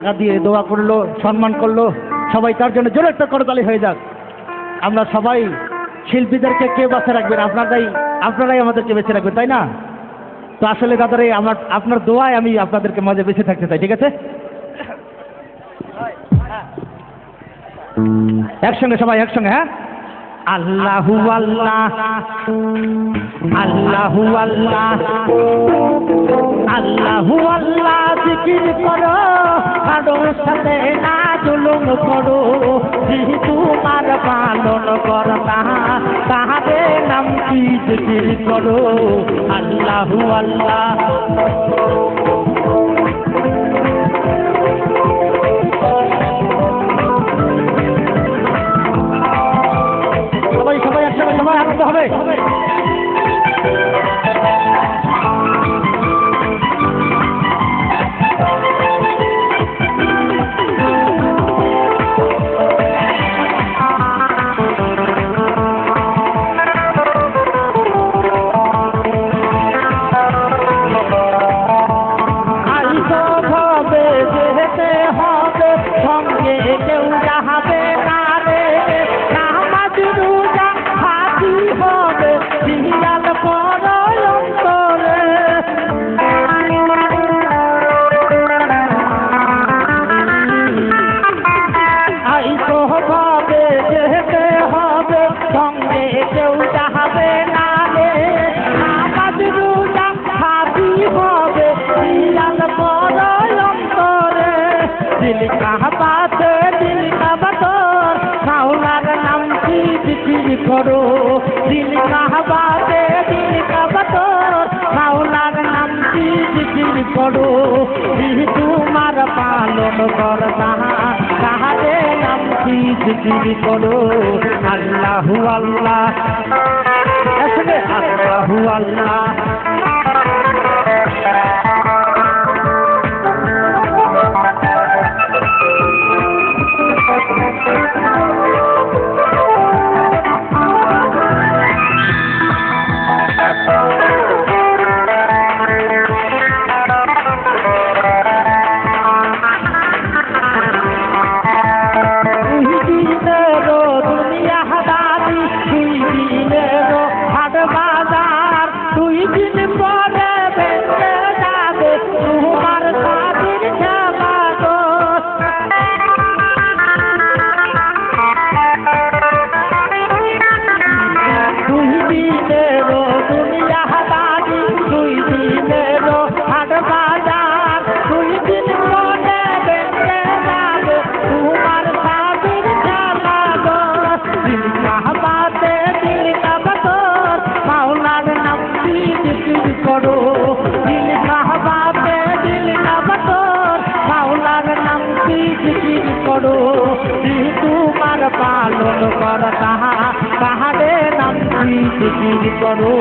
টাকা দিয়ে দোয়া করলো, সম্মান করলো, সবাই তার জন্য জোরে একটা করতালি হয়ে যাক। আমরা সবাই শিল্পীদেরকে কে বাঁচে রাখবেন? আপনারাই আমাদেরকে বেঁচে রাখবেন, তাই না? তো আসলে দাদারে আপনার দোয়ায় আমি আপনাদেরকে মাঝে বেঁচে থাকতে চাই, ঠিক আছে? একসঙ্গে সবাই একসঙ্গে, হ্যাঁ? আল্লাহু আল্লাহ, আল্লাহু আল্লাহ, আল্লাহু আল্লাহ জিকির করো, কারোর সাথে না জুলুম করো, যিনি তোমার পালন কর্তা তাহাদের নাম কি জিকির করো। আল্লাহু আল্লাহ। সবাই একসাথে, সবাই আনন্দ হবে। সঙ্গে কেউ যাবে না রে, নামাজ রোজা হাজি হবে দিয়াল পরয় অন্তরে। আইসো ভাবে যেতে হবে, সঙ্গে কেউ যাবে না রে, নামাজ রোজা হাজি হবে দিয়াল পরয় অন্তরে। দিল কাবাতে দিল কাবাতর মাওলার নাম কি জিকির করো, দিল কাবাতে দিল কাবাতর মাওলার নাম কি জিকির করো, যিনি তোমার পালন কর্তা তাহাদের নাম কি জিকির করো। আল্লাহু আল্লাহ, আল্লাহু আল্লাহ। করো দিল কাবাতে দিল কাবাতর মাওলার নাম কি জিকির করো, যিনি তোমার পালন কর্তা তাহাদের নাম কি জিকির করো।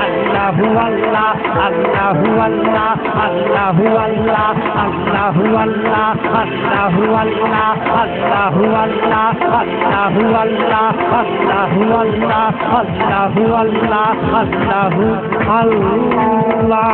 আল্লাহু আল্লাহ, আল্লাহু আল্লাহ, আল্লাহু আল্লাহ, আল্লাহু আল্লাহ, আল্লাহু আল্লাহ, আল্লাহু আল্লাহ, আল্লাহু আল্লাহ, আল্লাহু আল্লাহ, আল্লাহু আল্লাহ, আল্লাহু আল্লাহ।